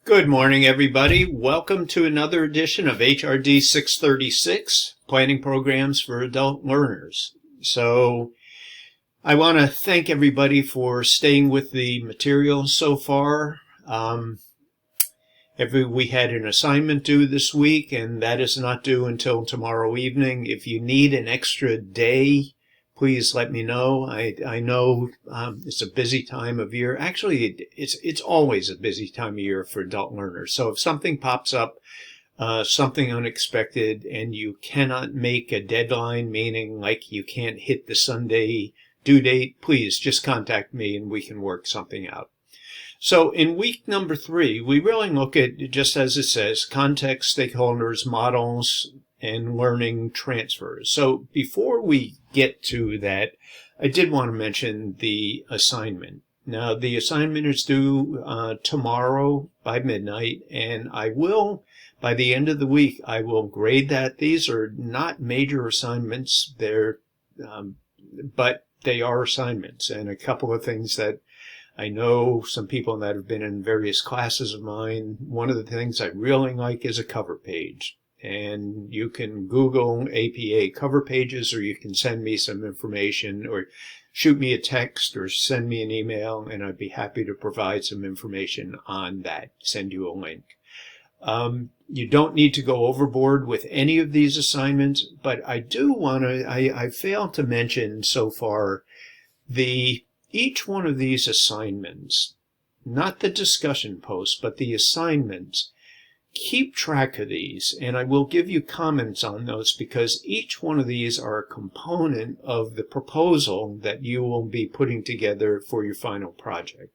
Good morning, everybody. Welcome to another edition of HRD 636, Planning Programs for Adult Learners. So I want to thank everybody for staying with the materials so far. We had an assignment due this week, and that is not due until tomorrow evening. If you need an extra day, please let me know. I know it's a busy time of year. Actually, it's always a busy time of year for adult learners. So if something pops up, something unexpected, and you cannot make a deadline, meaning like you can't hit the Sunday due date, please just contact me and we can work something out. So in week number 3, we really look at, just as it says, context, stakeholders, models, and learning transfers. So before we get to that, I did want to mention the assignment. Now, the assignment is due tomorrow by midnight, and I will, by the end of the week, I will grade that. These are not major assignments, but they are assignments, and a couple of things that I know some people that have been in various classes of mine, one of the things I really like is a cover page. And you can Google APA cover pages, or you can send me some information, or shoot me a text, or send me an email, and I'd be happy to provide some information on that, send you a link. You don't need to go overboard with any of these assignments, but I do want to, I failed to mention so far each one of these assignments, not the discussion posts, but the assignments. Keep track of these, and I will give you comments on those because each one of these are a component of the proposal that you will be putting together for your final project.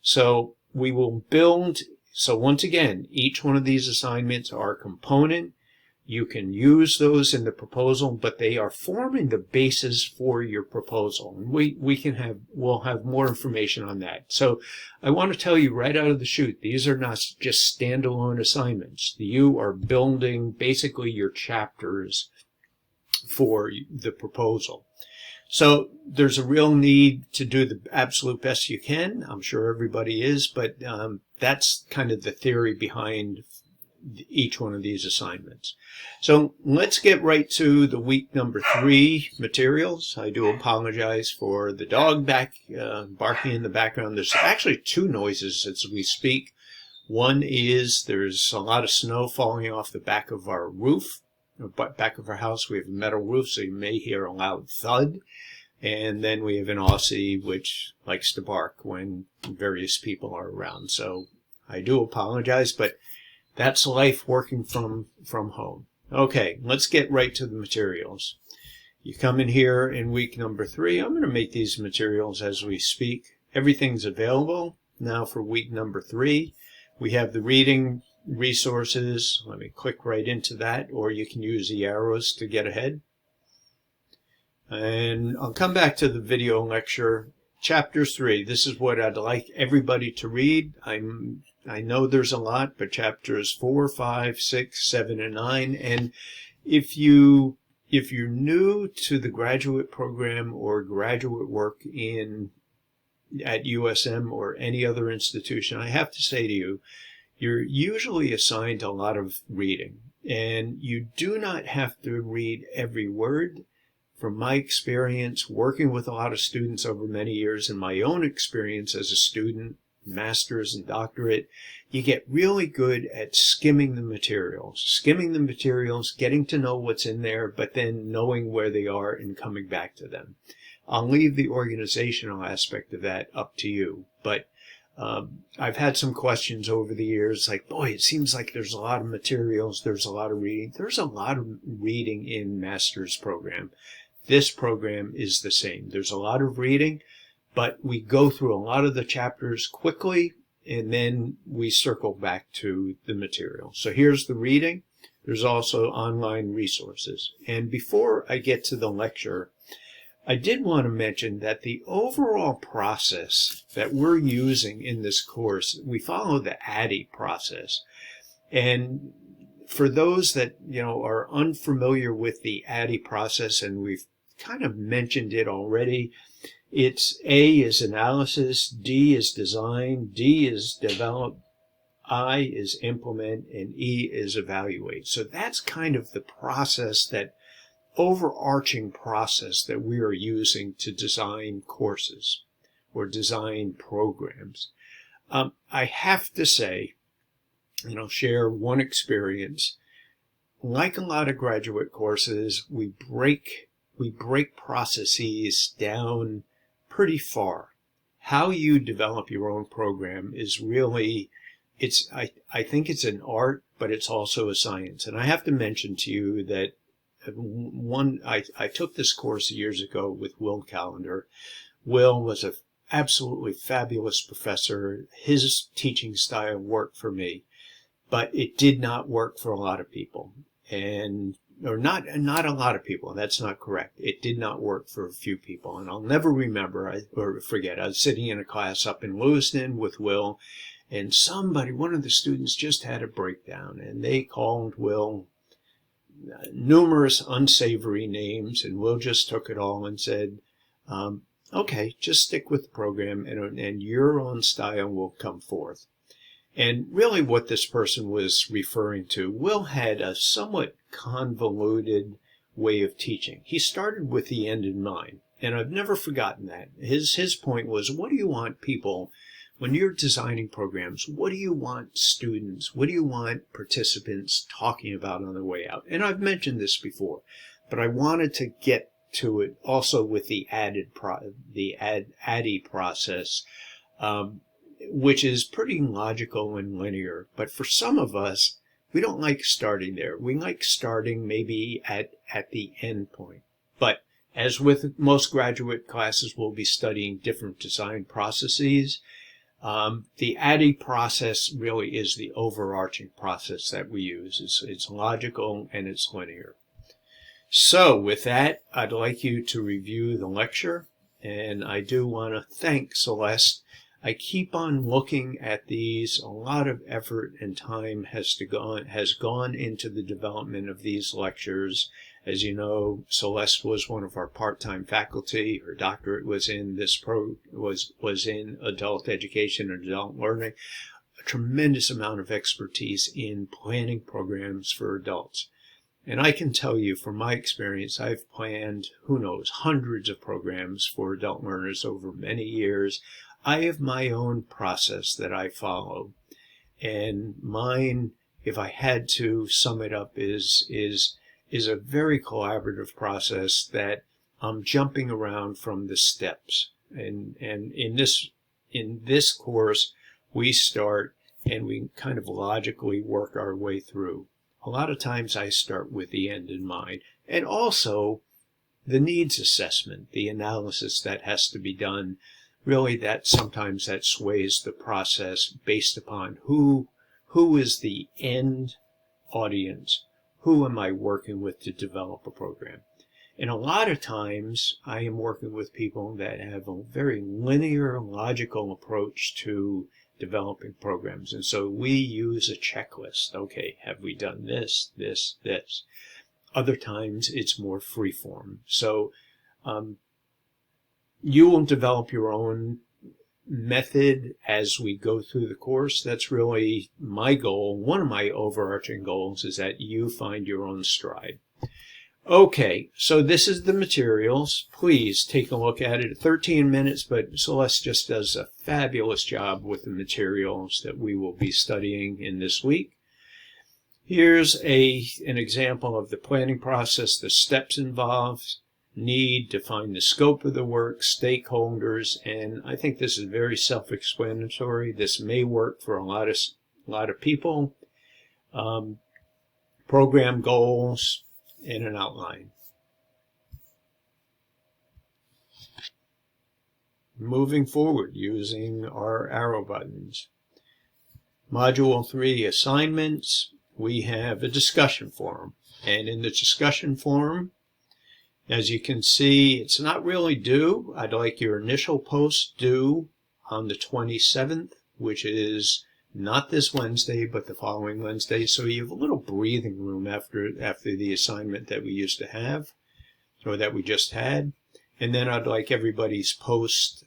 So we will build, so once again, each one of these assignments are a component. You can use those in the proposal, but they are forming the basis for your proposal. And we'll have more information on that. So I want to tell you right out of the chute, these are not just standalone assignments. You are building basically your chapters for the proposal. So there's a real need to do the absolute best you can. I'm sure everybody is, but that's kind of the theory behind each one of these assignments. So let's get right to the week number 3 materials. I do apologize for the dog barking in the background. There's actually 2 noises as we speak. One is there's a lot of snow falling off the back of our roof, back of our house. We have a metal roof, so you may hear a loud thud. And then we have an Aussie which likes to bark when various people are around. So I do apologize, but that's life working from home. Okay, let's get right to the materials. You come in here in week number 3. I'm going to make these materials as we speak. Everything's available now for week number 3. We have the reading resources. Let me click right into that, or you can use the arrows to get ahead. And I'll come back to the video lecture. Chapter 3, this is what I'd like everybody to read. I know there's a lot, but chapters 4, 5, 6, 7, and 9. And if you're new to the graduate program or graduate work at USM or any other institution, I have to say to you, you're usually assigned a lot of reading. And you do not have to read every word. From my experience working with a lot of students over many years and my own experience as a student, master's and doctorate, you get really good at skimming the materials, getting to know what's in there, but then knowing where they are and coming back to them. I'll leave the organizational aspect of that up to you, but I've had some questions over the years like, boy, it seems like there's a lot of materials, there's a lot of reading. There's a lot of reading in master's program. This program is the same. There's a lot of reading, but we go through a lot of the chapters quickly, and then we circle back to the material. So here's the reading. There's also online resources. And before I get to the lecture, I did want to mention that the overall process that we're using in this course, we follow the Ed.D process. And for those that are unfamiliar with the Ed.D process, and we've kind of mentioned it already, it's A is analysis, D is design, D is develop, I is implement, and E is evaluate. So that's kind of the process, that overarching process that we are using to design courses or design programs. I have to say, and I'll share one experience. Like a lot of graduate courses, we break processes down pretty far. How you develop your own program is really, I think it's an art, but it's also a science. And I have to mention to you that I took this course years ago with Will Callender. Will was an absolutely fabulous professor. His teaching style worked for me, but it did not work for a lot of people. Or not a lot of people. That's not correct. It did not work for a few people. And I'll never forget. I was sitting in a class up in Lewiston with Will, and one of the students just had a breakdown, and they called Will numerous unsavory names, and Will just took it all and said, okay, just stick with the program, and your own style will come forth. And really what this person was referring to, Will had a somewhat convoluted way of teaching. He started with the end in mind, and I've never forgotten that. His point was, what do you want people, when you're designing programs, what do you want students, what do you want participants talking about on the way out? And I've mentioned this before, but I wanted to get to it also with the ADDI process, which is pretty logical and linear. But for some of us, we don't like starting there. We like starting maybe at the end point. But as with most graduate classes, we'll be studying different design processes. The ADDI process really is the overarching process that we use. It's logical and it's linear. So with that, I'd like you to review the lecture. And I do want to thank Celeste. I keep on looking at these. A lot of effort and time has gone into the development of these lectures. As you know, Celeste was one of our part-time faculty. Her doctorate was in was in adult education and adult learning. A tremendous amount of expertise in planning programs for adults. And I can tell you from my experience, I've planned, who knows, hundreds of programs for adult learners over many years. I have my own process that I follow, and mine, if I had to sum it up, is a very collaborative process that I'm jumping around from the steps. And in this course, we start and we kind of logically work our way through. A lot of times I start with the end in mind, and also the needs assessment, the analysis that has to be done. Really, sometimes that sways the process based upon who is the end audience, who am I working with to develop a program. And a lot of times I am working with people that have a very linear, logical approach to developing programs. And so we use a checklist. Okay, have we done this, this, this? Other times it's more freeform. So you will develop your own method as we go through the course. That's really my goal. One of my overarching goals is that you find your own stride. Okay, so this is the materials. Please take a look at it. 13 minutes, but Celeste just does a fabulous job with the materials that we will be studying in this week. Here's an example of the planning process, the steps involved. Need, define the scope of the work, stakeholders, and I think this is very self-explanatory. This may work for a lot of people. Program goals and an outline. Moving forward using our arrow buttons. Module 3, assignments. We have a discussion forum, and in the discussion forum, as you can see, it's not really due. I'd like your initial post due on the 27th, which is not this Wednesday, but the following Wednesday. So you have a little breathing room after the assignment that we used to have, or that we just had. And then I'd like everybody's post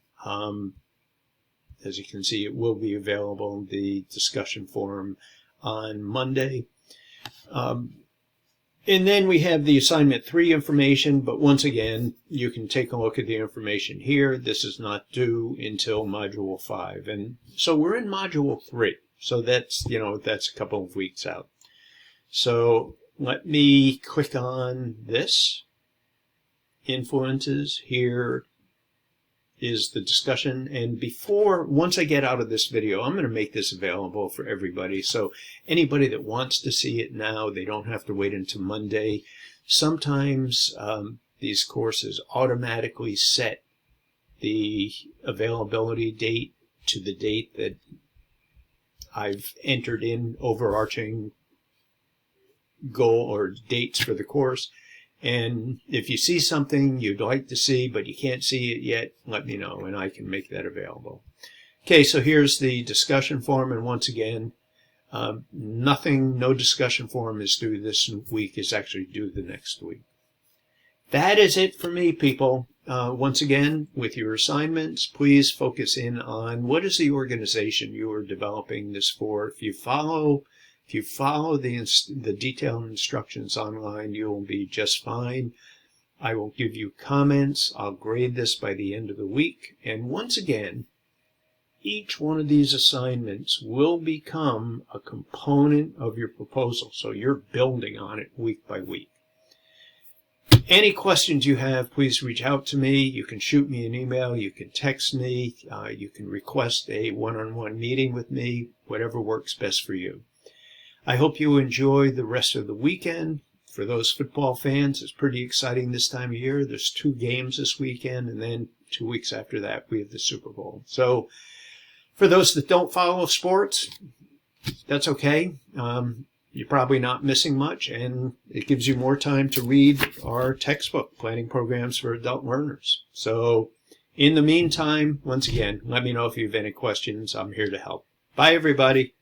As you can see, it will be available, the discussion forum, on Monday. And then we have the assignment 3 information, but once again, you can take a look at the information here. This is not due until Module 5. And so we're in Module 3. So that's, that's a couple of weeks out. So let me click on this. Influences. Here is the discussion. And once I get out of this video, I'm going to make this available for everybody. So anybody that wants to see it now, they don't have to wait until Monday. Sometimes these courses automatically set the availability date to the date that I've entered in overarching goal or dates for the course. And if you see something you'd like to see, but you can't see it yet, let me know, and I can make that available. Okay, so here's the discussion forum, and once again, no discussion forum is due this week. It's actually due the next week. That is it for me, people. Once again, with your assignments, please focus in on what is the organization you are developing this for. If you follow the detailed instructions online, you will be just fine. I will give you comments. I'll grade this by the end of the week. And once again, each one of these assignments will become a component of your proposal. So you're building on it week by week. Any questions you have, please reach out to me. You can shoot me an email. You can text me. You can request a one-on-one meeting with me, whatever works best for you. I hope you enjoy the rest of the weekend. For those football fans, it's pretty exciting this time of year. There's 2 games this weekend, and then 2 weeks after that, we have the Super Bowl. So for those that don't follow sports, that's okay. You're probably not missing much, and it gives you more time to read our textbook, Planning Programs for Adult Learners. So in the meantime, once again, let me know if you have any questions. I'm here to help. Bye, everybody.